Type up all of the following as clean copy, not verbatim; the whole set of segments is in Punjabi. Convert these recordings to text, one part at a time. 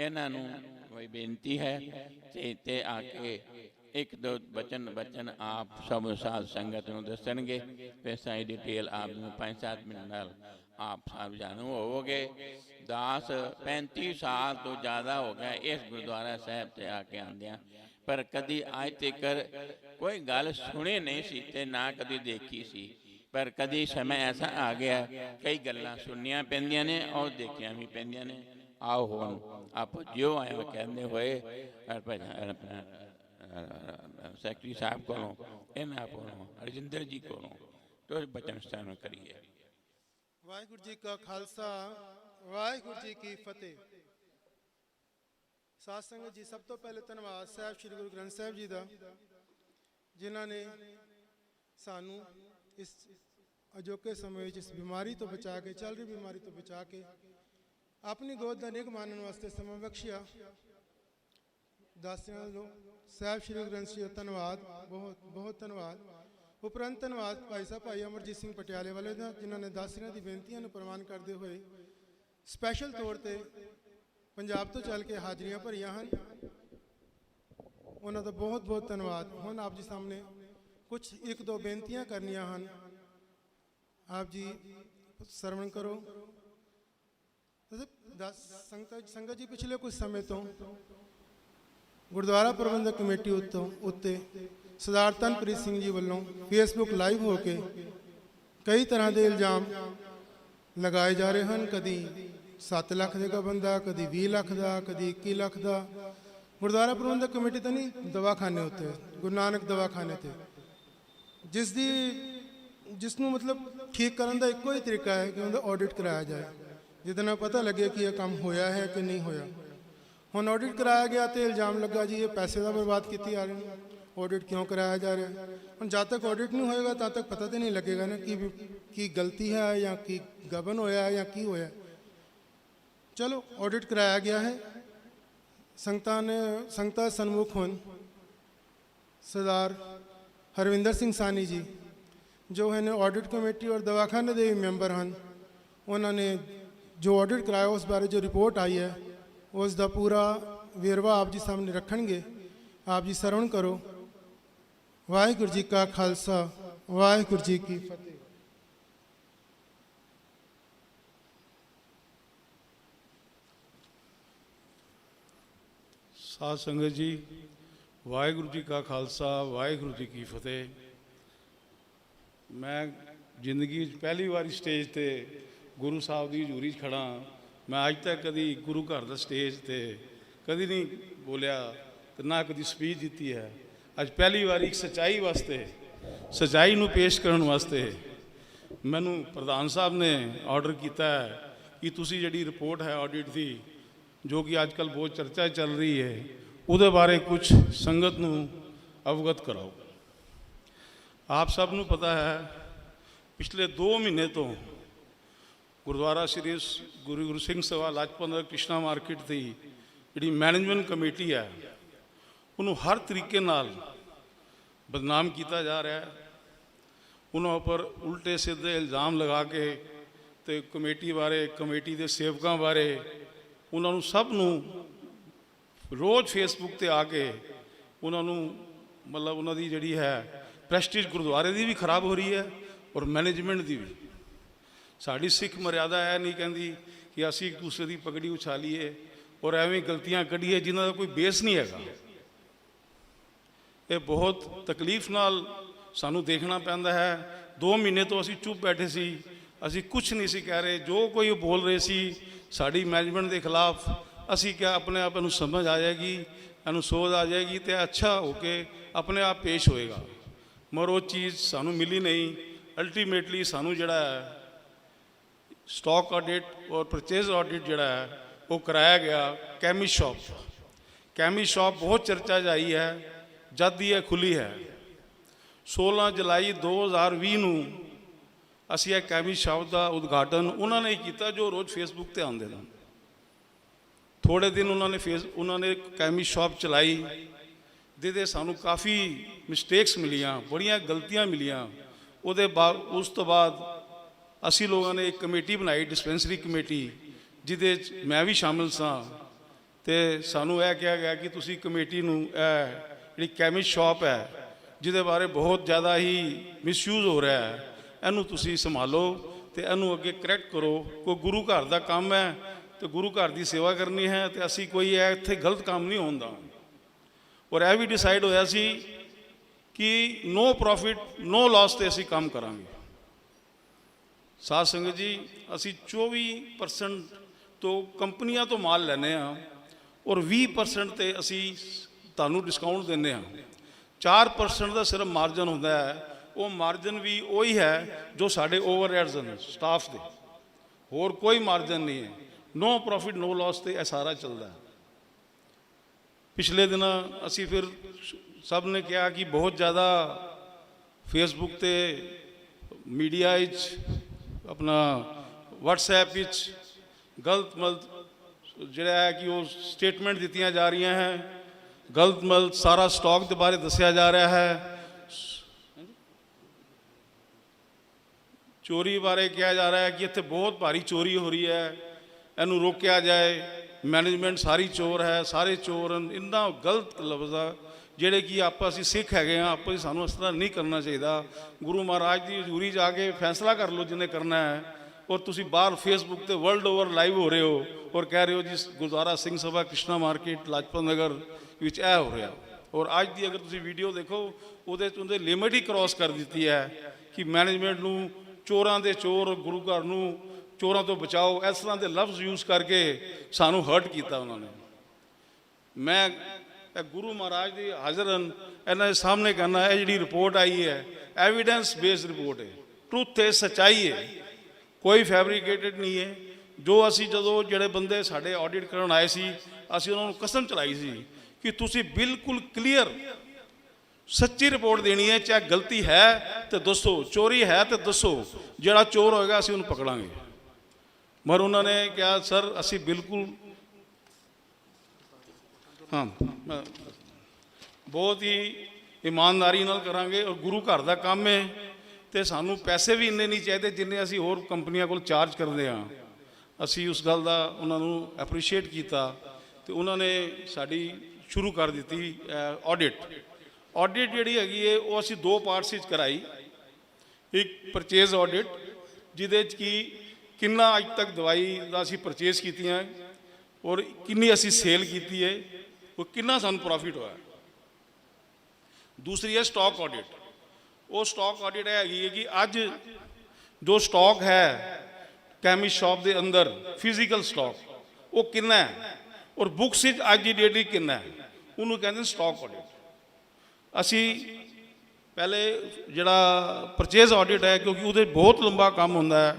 इन्हां नूं कोई बेनती है ते आके एक दो बचन आप सब साध संगत नूं दसणगे। फिर सारी डिटेल आप 5-7 मिनट नाल आप सब जानू होवोगे। दास 35 साल तो ज़्यादा हो गया इस गुरुद्वारा साहब से आके आंदियां, पर कदी अज तक कोई गल सुनी नहीं सी ते ना कदी देखी सी। पर कदी समय ऐसा आ गया कई गल्लां सुननियां पैंदियां ने और देखियां भी पैंदियां ने। आओ हुण आप जो आए कहते हुए सैकटरी साहब को इन्हां को रजिंदर जी को तो बचन स्थान करिए। वाहिगुरू जी का खालसा वाहिगुरू जी की फतेह। साध संगत जी, सब तो पहले धन्यवाद साहब श्री गुरु ग्रंथ साहब जी का, जिन्हों ने सानू इस अजोके समय इस बीमारी तो बचा के, चल रही बीमारी तो बचा के अपनी गोद का निग मानने वास्ते समा बख्शिया। दासियां लो साहब श्री गुरु ग्रंथ जी का धन्यवाद, बहुत बहुत धन्यवाद। उपरंत धन्यवाद भाई साहब भाई अमरजीत सिंह पटियाले वाले का, जिन्होंने दासियां की बेनतियां प्रवान करते हुए स्पैशल तौर पर पंजाब तो चल के हाजरियां भरियां हैं। उन्होंने बहुत बहुत धन्यवाद। हुण आप जी सामने कुछ एक दो बेनतियां करनियां हैं, आप जी सरवण करो। संगत जी, पिछले कुछ समय तो गुरुद्वारा प्रबंधक कमेटी उत्ते सरदार तनप्रीत सिंह जी वालों फेसबुक लाइव होके कई तरह के इल्जाम लगाए जा रहे हैं। कभी 7 लाख का बंदा, कभी 20 लाख का, कभी 21 लाख का। गुरुद्वारा प्रबंधक कमेटी तो नहीं, दवाखाने उत्ते गुरु नानक दवाखाने थे, जिसनों मतलब ठीक करने का एको ही तरीका है कि उनका ऑडिट कराया जाए, जिसदे नाल पता लगे कि यह काम होया है कि नहीं होया। हुण ऑडिट कराया गया तो इल्जाम लगा जी ये पैसे का बर्बाद की जा रहे हैं, ऑडिट क्यों कराया जा रहा है। हम जब तक ऑडिट नहीं होएगा तब तक पता तो नहीं लगेगा ना कि गलती है या कि गबन होया है या की होया। चलो ऑडिट कराया गया है, संगतां सन्मुख हुण सरदार हरविंदर सिंह सानी जी जो है ऑडिट कमेटी और दवाखाने के मैंबर हैं, उन्होंने जो ऑडिट कराया उस बारे जो रिपोर्ट आई है उसका पूरा वेरवा आप जी सामने रखणगे। आप जी सरवण करो। वाहिगुरू जी का खालसा वाहिगुरू जी की फतेह। साध संगत जी, वाहिगुरू जी का खालसा वाहिगुरू जी की फतेह। मैं जिंदगी पहली बारी स्टेज ते गुरु साहब की हजूरी खड़ा। मैं अज तक कभी गुरु घर का स्टेज ते कभी नहीं बोलिया तो ना कभी स्पीच दी है। अज पहली बारी एक सच्चाई वास्ते, सच्चाई नूं पेश करने वास्ते मैनू प्रधान साहब ने ऑर्डर किया है कि तुसी जिहड़ी रिपोर्ट है ऑडिट की जो कि अजकल बहुत चर्चा चल रही है, उहदे बारे कुछ संगत नूं अवगत कराओ। आप सब नूं पता है पिछले 2 महीने तो गुरुद्वारा श्री गुरु सिंह सभा लाजपत नगर कृष्णा मार्केट की जिहड़ी मैनेजमेंट कमेटी है उन्होंने हर तरीके नाल बदनाम किया जा रहा है। उन्होंने पर उल्टे सीधे इल्ज़ाम लगा के तो कमेटी बारे, कमेटी के सेवकों बारे उन्होंने सब नूं रोज़ फेसबुक ते आके उन्होंने मतलब उन्होंने जिहड़ी है प्रेस्टीज गुरुद्वारे की भी खराब हो रही है और मैनेजमेंट की भी। साड़ी सिख मर्यादा है नहीं कहती कि असी एक दूसरे की पगड़ी उछालीए और एवं गलतियां कढ़ीए जिन्हों का कोई बेस नहीं है। ये बहुत तकलीफ नाल सानू देखना पैंदा है। 2 महीने तो असी चुप बैठे सी, असी कुछ नहीं सी कह रहे। जो कोई बोल रहे सी साड़ी मैनेजमेंट के खिलाफ, असी क्या अपने आप इनू समझ आ जाएगी, इनू सोच आ जाएगी तो अच्छा होके अपने आप पेश होएगा। मगर वो चीज़ सानू मिली नहीं। अल्टीमेटली सानू जड़ा है स्टॉक ऑडिट और परचेज ऑडिट जड़ा है वो कराया गया कैमिस्ट शॉप। कैमिस्ट शॉप बहुत चर्चा आई है जब दी है खुली है। 16 जुलाई 2020 नूं असी एक कैमिस्ट शॉप का उद्घाटन उन्होंने किया जो रोज़ फेसबुक ते आते हैं। थोड़े दिन उन्होंने कैमिस्ट शॉप चलाई जिहदे सानू काफ़ी मिसटेक्स मिलियां, बड़ियां गलतियां मिलियां। उहदे बाद उस तो बाद असी लोगों ने एक कमेटी बनाई डिस्पेंसरी कमेटी जिहदे मैं भी शामिल सा ਤੇ ਸਾਨੂੰ ਇਹ ਕਿਹਾ ਗਿਆ ਕਿ ਤੁਸੀਂ ਕਮੇਟੀ ਨੂੰ ਇਹ ਜਿਹੜੀ ਕੈਮਿਸਟ ਸ਼ਾਪ ਹੈ ਜਿਹਦੇ ਬਾਰੇ ਬਹੁਤ ਜ਼ਿਆਦਾ ਹੀ ਮਿਸਯੂਜ਼ ਹੋ ਰਿਹਾ ਹੈ, ਇਹਨੂੰ ਤੁਸੀਂ ਸੰਭਾਲੋ ਤੇ ਇਹਨੂੰ ਅੱਗੇ ਕਰੈਕਟ ਕਰੋ। ਕੋਈ ਗੁਰੂ ਘਰ ਦਾ ਕੰਮ ਹੈ ਤੇ ਗੁਰੂ ਘਰ ਦੀ ਸੇਵਾ ਕਰਨੀ ਹੈ, ਤੇ ਅਸੀਂ ਕੋਈ ਇੱਥੇ ਗਲਤ ਕੰਮ ਨਹੀਂ ਹੋਣ ਦੇਵਾਂਗੇ। ਔਰ ਇਹ ਵੀ ਡਿਸਾਈਡ ਹੋਇਆ ਸੀ ਕਿ ਨੋ ਪ੍ਰੋਫਿਟ ਨੋ ਲਾਸ ਤੇ ਅਸੀਂ ਕੰਮ ਕਰਾਂਗੇ। ਸਾਧ ਸੰਗਤ ਜੀ, ਅਸੀਂ 24% ਤੋਂ ਕੰਪਨੀਆਂ ਤੋਂ ਮਾਲ ਲੈਂਦੇ ਹਾਂ ਔਰ 20% ਤੇ ਅਸੀਂ ਤੁਹਾਨੂੰ ਡਿਸਕਾਊਂਟ ਦਿੰਦੇ ਹਾਂ। 4% ਦਾ ਸਿਰਫ ਮਾਰਜਨ ਹੁੰਦਾ ਹੈ, ਉਹ ਮਾਰਜਨ ਵੀ ਉਹੀ ਹੈ ਜੋ ਸਾਡੇ ਓਵਰਹੈਡਸ ਹਨ ਸਟਾਫ ਦੇ, ਹੋਰ ਕੋਈ ਮਾਰਜਨ ਨਹੀਂ ਹੈ। ਨੋ ਪ੍ਰੋਫਿਟ ਨੋ ਲਾਸ ਤੇ ਇਹ ਸਾਰਾ ਚੱਲਦਾ ਹੈ। ਪਿਛਲੇ ਦਿਨ ਅਸੀਂ ਫਿਰ ਸਭ ਨੇ ਕਿਹਾ ਕਿ ਬਹੁਤ ਜ਼ਿਆਦਾ ਫੇਸਬੁੱਕ ਤੇ ਮੀਡੀਆ ਵਿੱਚ ਆਪਣਾ WhatsApp ਵਿੱਚ ਗਲਤ ਜਿਹੜਾ ਹੈ ਕਿ ਉਹ ਸਟੇਟਮੈਂਟ ਦਿੱਤੀਆਂ ਜਾ ਰਹੀਆਂ ਹੈ, ਗਲਤ ਸਾਰਾ ਸਟਾਕ ਦੇ ਬਾਰੇ ਦੱਸਿਆ ਜਾ ਰਿਹਾ ਹੈ, ਚੋਰੀ ਬਾਰੇ ਕਿਹਾ ਜਾ ਰਿਹਾ ਹੈ ਕਿ ਇੱਥੇ ਬਹੁਤ ਭਾਰੀ ਚੋਰੀ ਹੋ ਰਹੀ ਹੈ, ਇਹਨੂੰ ਰੋਕਿਆ ਜਾਏ, ਮੈਨੇਜਮੈਂਟ ਸਾਰੀ ਚੋਰ ਹੈ, ਸਾਰੇ ਚੋਰ ਹਨ। ਇੰਨਾ ਗਲਤ ਲਫ਼ਜ਼ ਆ ਜਿਹੜੇ ਕਿ ਆਪਾਂ ਅਸੀਂ ਸਿੱਖ ਹੈਗੇ ਹਾਂ, ਆਪਾਂ ਸਾਨੂੰ ਇਸ ਤਰ੍ਹਾਂ ਨਹੀਂ ਕਰਨਾ ਚਾਹੀਦਾ। ਗੁਰੂ ਮਹਾਰਾਜ ਦੀ ਹਜ਼ੂਰੀ 'ਚ ਆ ਕੇ ਫੈਸਲਾ ਕਰ ਲਓ ਜਿਹਨੇ ਕਰਨਾ ਹੈ। ਔਰ ਤੁਸੀਂ ਬਾਹਰ ਫੇਸਬੁੱਕ ਤੇ ਵਰਲਡ ਓਵਰ ਲਾਈਵ ਹੋ ਰਹੇ ਹੋ ਔਰ ਕਹਿ ਰਹੇ ਹੋ ਜੀ ਗੁਰਦੁਆਰਾ ਸਿੰਘ ਸਭਾ ਕ੍ਰਿਸ਼ਨਾ ਮਾਰਕੀਟ ਲਾਜਪਤ ਨਗਰ ਵਿੱਚ ਇਹ ਹੋ ਰਿਹਾ। ਔਰ ਅੱਜ ਦੀ ਅਗਰ ਤੁਸੀਂ ਵੀਡੀਓ ਦੇਖੋ ਉਹਦੇ 'ਚ ਉਹਦੇ ਲਿਮਿਟ ਹੀ ਕ੍ਰੋਸ ਕਰ ਦਿੱਤੀ ਹੈ ਕਿ ਮੈਨੇਜਮੈਂਟ ਨੂੰ ਚੋਰਾਂ ਦੇ ਚੋਰ, ਗੁਰੂ ਘਰ ਨੂੰ ਚੋਰਾਂ ਤੋਂ ਬਚਾਓ, ਇਸ ਤਰ੍ਹਾਂ ਦੇ ਲਫ਼ਜ਼ ਯੂਜ਼ ਕਰਕੇ ਸਾਨੂੰ ਹਰਟ ਕੀਤਾ ਉਹਨਾਂ ਨੇ। ਮੈਂ ਗੁਰੂ ਮਹਾਰਾਜ ਦੇ ਹਾਜ਼ਰ ਹਨ, ਇਹਨਾਂ ਦੇ ਸਾਹਮਣੇ ਕਹਿਣਾ, ਇਹ ਜਿਹੜੀ ਰਿਪੋਰਟ ਆਈ ਹੈ ਐਵੀਡੈਂਸ ਬੇਸਡ ਰਿਪੋਰਟ ਹੈ, ਟਰੂਥ ਹੈ, ਸੱਚਾਈ ਹੈ, ਕੋਈ ਫੈਬਰੀਕੇਟਡ ਨਹੀਂ ਹੈ। ਜੋ ਅਸੀਂ ਜਦੋਂ ਜਿਹੜੇ ਬੰਦੇ ਸਾਡੇ ਆਡਿਟ ਕਰਨ ਆਏ ਸੀ, ਅਸੀਂ ਉਹਨਾਂ ਨੂੰ ਕਸਮ ਚਲਾਈ ਸੀ ਕਿ ਤੁਸੀਂ ਬਿਲਕੁਲ ਕਲੀਅਰ ਸੱਚੀ ਰਿਪੋਰਟ ਦੇਣੀ ਹੈ, ਚਾਹੇ ਗਲਤੀ ਹੈ ਤੇ ਦੱਸੋ, ਚੋਰੀ ਹੈ ਤੇ ਦੱਸੋ, ਜਿਹੜਾ ਚੋਰ ਹੋਏਗਾ ਅਸੀਂ ਉਹਨੂੰ ਪਕੜਾਂਗੇ। ਮਗਰ ਉਹਨਾਂ ਨੇ ਕਿਹਾ ਸਰ ਅਸੀਂ ਬਿਲਕੁਲ ਹਾਂ ਬਹੁਤ ਹੀ ਇਮਾਨਦਾਰੀ ਨਾਲ ਕਰਾਂਗੇ ਔਰ ਗੁਰੂ ਘਰ ਦਾ ਕੰਮ ਹੈ ਤੇ ਸਾਨੂੰ ਪੈਸੇ ਵੀ ਇੰਨੇ ਨਹੀਂ ਚਾਹੀਦੇ ਜਿੰਨੇ ਅਸੀਂ ਹੋਰ ਕੰਪਨੀਆਂ ਕੋਲ ਚਾਰਜ ਕਰਦੇ ਹਾਂ। ਅਸੀਂ ਉਸ ਗੱਲ ਦਾ ਉਹਨਾਂ ਨੂੰ ਐਪਰੀਸ਼ੀਏਟ ਕੀਤਾ ਤੇ ਉਹਨਾਂ ਨੇ ਸਾਡੀ ਸ਼ੁਰੂ ਕਰ ਦਿੱਤੀ ਆਡਿਟ ਜਿਹੜੀ ਹੈਗੀ ਹੈ ਉਹ ਅਸੀਂ 2 ਪਾਰਟਸ ਵਿੱਚ ਕਰਾਈ। ਇੱਕ ਪਰਚੇਜ਼ ਆਡਿਟ ਜਿਹਦੇ 'ਚ ਕਿ ਕਿੰਨਾ ਅੱਜ ਤੱਕ ਦਵਾਈ ਦਾ ਅਸੀਂ ਪਰਚੇਜ਼ ਕੀਤੀਆਂ ਔਰ ਕਿੰਨੀ ਅਸੀਂ ਸੇਲ ਕੀਤੀ ਹੈ, ਉਹ ਕਿੰਨਾ ਸਾਨੂੰ ਪ੍ਰੋਫਿਟ ਹੋਇਆ। ਦੂਸਰੀ ਹੈ ਸਟਾਕ ਆਡਿਟ। ਉਹ ਸਟਾਕ ਆਡਿਟ ਹੈਗੀ ਹੈ ਕਿ ਅੱਜ ਜੋ ਸਟਾਕ ਹੈ ਕੈਮਿਸਟ ਸ਼ਾਪ ਦੇ ਅੰਦਰ ਫਿਜ਼ੀਕਲ ਸਟਾਕ ਉਹ ਕਿੰਨਾ ਹੈ ਔਰ ਬੁੱਕਸ ਵਿੱਚ ਅੱਜ ਦੀ ਡੇਟ ਕਿੰਨਾ ਹੈ, ਉਹਨੂੰ ਕਹਿੰਦੇ ਸਟਾਕ ਆਡਿਟ। ਅਸੀਂ ਪਹਿਲੇ ਜਿਹੜਾ ਪਰਚੇਜ਼ ਆਡਿਟ ਹੈ ਕਿਉਂਕਿ ਉਹਦੇ ਬਹੁਤ ਲੰਬਾ ਕੰਮ ਹੁੰਦਾ ਹੈ,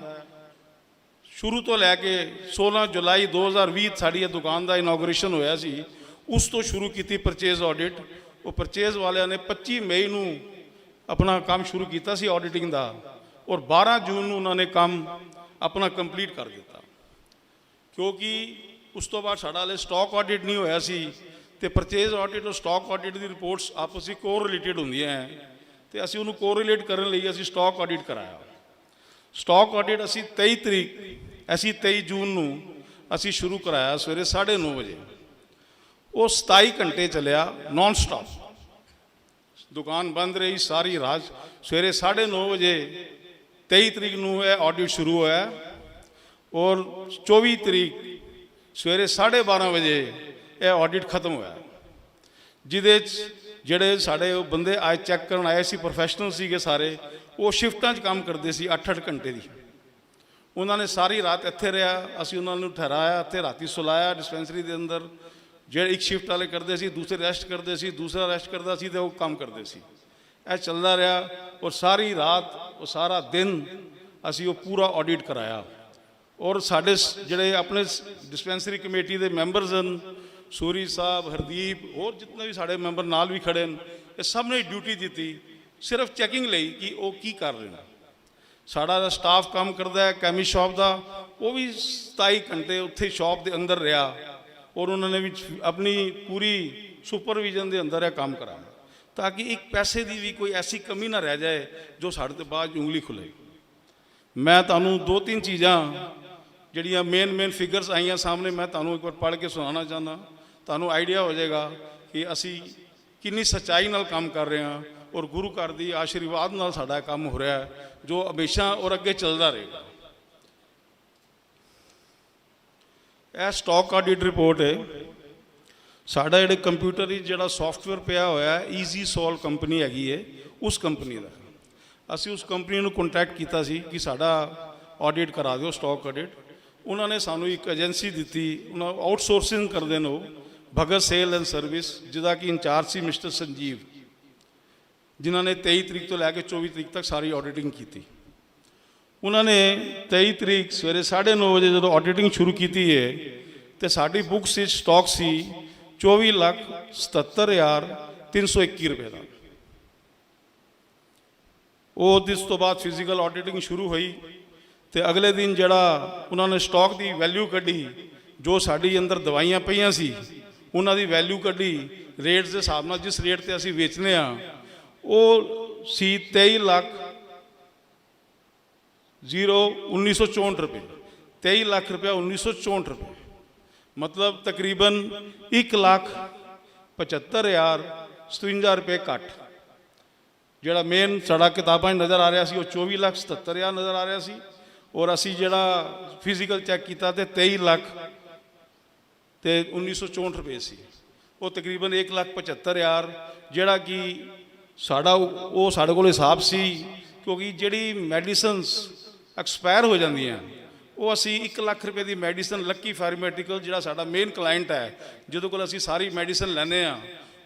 ਸ਼ੁਰੂ ਤੋਂ ਲੈ ਕੇ 16 ਜੁਲਾਈ 2020 ਸਾਡੀ ਇਹ ਦੁਕਾਨ ਦਾ ਇਨੋਗ੍ਰੇਸ਼ਨ ਹੋਇਆ ਸੀ, ਉਸ ਤੋਂ ਸ਼ੁਰੂ ਕੀਤੀ ਪਰਚੇਜ਼ ਆਡਿਟ। ਉਹ ਪਰਚੇਜ਼ ਵਾਲਿਆਂ ਨੇ 25 ਮਈ ਨੂੰ ਆਪਣਾ ਕੰਮ ਸ਼ੁਰੂ ਕੀਤਾ ਸੀ ਆਡਿਟਿੰਗ ਦਾ ਔਰ 12 ਜੂਨ ਨੂੰ ਉਹਨਾਂ ਨੇ ਕੰਮ ਆਪਣਾ ਕੰਪਲੀਟ ਕਰ ਦਿੱਤਾ। ਕਿਉਂਕਿ ਉਸ ਤੋਂ ਬਾਅਦ ਸਾਡਾ ਹਲੇ ਸਟਾਕ ਆਡਿਟ ਨਹੀਂ ਹੋਇਆ ਸੀ ਤੇ ਪਰਚੇਜ਼ ਆਡਿਟ ਔਰ ਸਟਾਕ ਆਡਿਟ ਦੀ ਰਿਪੋਰਟਸ ਆਪਸ ਵਿੱਚ ਕੋਰਿਲੇਟਡ ਹੁੰਦੀਆਂ ਹੈ ਤੇ ਅਸੀਂ ਉਹਨੂੰ ਕੋਰਿਲੇਟ ਕਰਨ ਲਈ ਅਸੀਂ ਸਟਾਕ ਆਡਿਟ ਕਰਾਇਆ। ਸਟਾਕ ਆਡਿਟ ਅਸੀਂ 23 ਜੂਨ ਨੂੰ ਅਸੀਂ ਸ਼ੁਰੂ ਕਰਾਇਆ ਸਵੇਰੇ 9:30 ਵਜੇ। ਉਹ 27 ਘੰਟੇ ਚੱਲਿਆ ਨਾਨ ਸਟਾਪ, ਦੁਕਾਨ ਬੰਦ ਰਹੀ ਸਾਰੀ ਰਾਤ। ਸਵੇਰੇ 9:30 ਵਜੇ 23 ਤਰੀਕ ਨੂੰ ਇਹ ਆਡਿਟ ਸ਼ੁਰੂ ਹੋਇਆ ਔਰ 24 ਤਰੀਕ ਸਵੇਰੇ 12:30 ਵਜੇ ਇਹ ਆਡਿਟ ਖਤਮ ਹੋਇਆ, ਜਿਹਦੇ 'ਚ ਜਿਹੜੇ ਸਾਡੇ ਉਹ ਬੰਦੇ ਆਏ ਚੈੱਕ ਕਰਨ ਆਏ ਸੀ, ਪ੍ਰੋਫੈਸ਼ਨਲ ਸੀਗੇ ਸਾਰੇ, ਉਹ ਸ਼ਿਫਟਾਂ 'ਚ ਕੰਮ ਕਰਦੇ ਸੀ 8-8 ਘੰਟੇ ਦੀ। ਉਹਨਾਂ ਨੇ ਸਾਰੀ ਰਾਤ ਇੱਥੇ ਰਿਹਾ, ਅਸੀਂ ਉਹਨਾਂ ਨੂੰ ਠਹਿਰਾਇਆ ਇੱਥੇ, ਰਾਤੀ ਸੁਲਾਇਆ ਡਿਸਪੈਂਸਰੀ ਦੇ ਅੰਦਰ। ਜਿਹੜੇ ਇੱਕ ਸ਼ਿਫਟ ਵਾਲੇ ਕਰਦੇ ਸੀ, ਦੂਸਰੇ ਰੈਸਟ ਕਰਦੇ ਸੀ, ਦੂਸਰਾ ਰੈਸਟ ਕਰਦਾ ਸੀ ਤੇ ਉਹ ਕੰਮ ਕਰਦੇ ਸੀ। ਇਹ ਚੱਲਦਾ ਰਿਹਾ ਔਰ ਸਾਰੀ ਰਾਤ ਉਹ ਸਾਰਾ ਦਿਨ ਅਸੀਂ ਉਹ ਪੂਰਾ ਆਡਿਟ ਕਰਾਇਆ। ਔਰ ਸਾਡੇ ਜਿਹੜੇ ਆਪਣੇ ਡਿਸਪੈਂਸਰੀ ਕਮੇਟੀ ਦੇ ਮੈਂਬਰਸ ਹਨ, ਸੂਰੀ ਸਾਹਿਬ, ਹਰਦੀਪ, ਹੋਰ ਜਿਤਨੇ ਵੀ ਸਾਡੇ ਮੈਂਬਰ ਨਾਲ ਵੀ ਖੜੇ ਹਨ, ਇਹ ਸਭ ਨੇ ਡਿਊਟੀ ਦਿੱਤੀ ਸਿਰਫ ਚੈਕਿੰਗ ਲਈ ਕਿ ਉਹ ਕੀ ਕਰ ਰਹੇ ਨੇ। ਸਾਡਾ ਸਟਾਫ ਕੰਮ ਕਰਦਾ ਹੈ ਕੈਮਿਸਟ ਸ਼ਾਪ ਦਾ, ਉਹ ਵੀ 27 ਘੰਟੇ ਉੱਥੇ ਸ਼ਾਪ ਦੇ ਅੰਦਰ ਰਿਹਾ ਔਰ ਉਹਨਾਂ ਨੇ ਵੀ ਆਪਣੀ ਪੂਰੀ ਸੁਪਰਵਿਜ਼ਨ ਦੇ ਅੰਦਰ ਇਹ ਕੰਮ ਕਰਾਇਆ ਤਾਂ ਕਿ ਇੱਕ ਪੈਸੇ ਦੀ ਵੀ ਕੋਈ ਐਸੀ ਕਮੀ ਨਾ ਰਹਿ ਜਾਏ ਜੋ ਸਾਡੇ ਤੋਂ ਬਾਅਦ ਉਂਗਲੀ ਖੁੱਲੇ। ਮੈਂ ਤੁਹਾਨੂੰ 2-3 ਚੀਜ਼ਾਂ ਜਿਹੜੀਆਂ ਮੇਨ ਫਿਗਰਸ ਆਈਆਂ ਸਾਹਮਣੇ, ਮੈਂ ਤੁਹਾਨੂੰ ਇੱਕ ਵਾਰ ਪੜ੍ਹ ਕੇ ਸੁਣਾਉਣਾ ਚਾਹੁੰਦਾ। ਤੁਹਾਨੂੰ ਆਈਡੀਆ ਹੋ ਜਾਏਗਾ ਕਿ ਅਸੀਂ ਕਿੰਨੀ ਸੱਚਾਈ ਨਾਲ ਕੰਮ ਕਰ ਰਹੇ ਹਾਂ ਔਰ ਗੁਰੂ ਘਰ ਦੀ ਆਸ਼ੀਰਵਾਦ ਨਾਲ ਸਾਡਾ ਕੰਮ ਹੋ ਰਿਹਾ ਹੈ, ਜੋ ਹਮੇਸ਼ਾ ਔਰ ਅੱਗੇ ਚੱਲਦਾ ਰਹੇਗਾ। ਇਹ ਸਟਾਕ ਆਡਿਟ ਰਿਪੋਰਟ ਹੈ। ਸਾਡਾ ਜਿਹੜੇ ਕੰਪਿਊਟਰ ਵਿੱਚ ਜਿਹੜਾ ਸੌਫਟਵੇਅਰ ਪਿਆ ਹੋਇਆ ਹੈ, ਈਜ਼ੀ ਸੋਲਵ ਕੰਪਨੀ ਹੈਗੀ ਹੈ, ਉਸ ਕੰਪਨੀ ਦਾ। ਅਸੀਂ ਉਸ ਕੰਪਨੀ ਨੂੰ ਕੰਟੈਕਟ ਕੀਤਾ ਸੀ ਕਿ ਸਾਡਾ ਆਡਿਟ ਕਰਾ ਦਿਓ, ਸਟਾਕ ਆਡਿਟ। ਉਹਨਾਂ ਨੇ ਸਾਨੂੰ ਇੱਕ ਏਜੰਸੀ ਦਿੱਤੀ, ਉਹਨਾਂ ਆਊਟਸੋਰਸਿੰਗ ਕਰਦੇ ਨੇ ਉਹ, ਭਗਤ ਸੇਲ ਐਂਡ ਸਰਵਿਸ, ਜਿਹਦਾ ਕਿ ਇੰਚਾਰਜ ਸੀ ਮਿਸਟਰ ਸੰਜੀਵ, ਜਿਨ੍ਹਾਂ ਨੇ 23 ਤਰੀਕ ਤੋਂ ਲੈ ਕੇ 24 ਤਰੀਕ ਤੱਕ ਸਾਰੀ ਆਡਿਟਿੰਗ ਕੀਤੀ। ਉਹਨਾਂ ਨੇ 23 ਤਰੀਕ ਸਵੇਰੇ 9:30 ਵਜੇ ਜਦੋਂ ਆਡਿਟਿੰਗ ਸ਼ੁਰੂ ਕੀਤੀ ਹੈ ਤੇ ਸਾਡੀ ਬੁੱਕਸ ਵਿੱਚ ਸਟਾਕ ਸੀ 24,77,321 ਰੁਪਏ ਦਾ। ਉਹ ਇਸ ਤੋਂ ਬਾਅਦ ਫਿਜ਼ੀਕਲ ਆਡਿਟਿੰਗ ਸ਼ੁਰੂ ਹੋਈ ਤੇ ਅਗਲੇ ਦਿਨ ਜਿਹੜਾ ਉਹਨਾਂ ਨੇ ਸਟਾਕ ਦੀ ਵੈਲਿਊ ਕੱਢੀ, ਜੋ ਸਾਡੀ ਅੰਦਰ ਦਵਾਈਆਂ ਪਈਆਂ ਸੀ ਉਹਨਾਂ ਦੀ ਵੈਲਿਊ ਕੱਢੀ ਰੇਟਸ ਦੇ ਹਿਸਾਬ ਨਾਲ, ਜਿਸ ਰੇਟ ਤੇ ਅਸੀਂ ਵੇਚਨੇ ਆ, ਉਹ ਸੀ 23,1964 ਰੁਪਏ। 23 ਲੱਖ ਰੁਪਇਆ 1964 ਰੁਪਏ, ਮਤਲਬ ਤਕਰੀਬਨ 1,75,057 ਰੁਪਏ ਘੱਟ। ਜਿਹੜਾ ਮੇਨ ਸਾਡਾ ਕਿਤਾਬਾਂ 'ਚ ਨਜ਼ਰ ਆ ਰਿਹਾ ਸੀ ਉਹ 24,77,000 ਨਜ਼ਰ ਆ ਰਿਹਾ ਸੀ, ਔਰ ਅਸੀਂ ਜਿਹੜਾ ਫਿਜ਼ੀਕਲ ਚੈੱਕ ਕੀਤਾ ਤੇ 23,1964 ਰੁਪਏ ਸੀ। ਉਹ ਤਕਰੀਬਨ 1,75,000, ਜਿਹੜਾ ਕਿ ਸਾਡਾ ਉਹ ਸਾਡੇ ਕੋਲ ਹਿਸਾਬ ਸੀ, ਕਿਉਂਕਿ ਜਿਹੜੀ ਮੈਡੀਸਨਸ ਐਕਸਪਾਇਰ ਹੋ ਜਾਂਦੀਆਂ, ਉਹ ਅਸੀਂ 1 ਲੱਖ ਰੁਪਏ ਦੀ ਮੈਡੀਸਨ ਲੱਕੀ ਫਾਰਮਾਸਿਊਟੀਕਲ, ਜਿਹੜਾ ਸਾਡਾ ਮੇਨ ਕਲਾਇੰਟ ਹੈ, ਜਿਹਦੇ ਕੋਲ ਅਸੀਂ ਸਾਰੀ ਮੈਡੀਸਨ ਲੈਂਦੇ ਹਾਂ,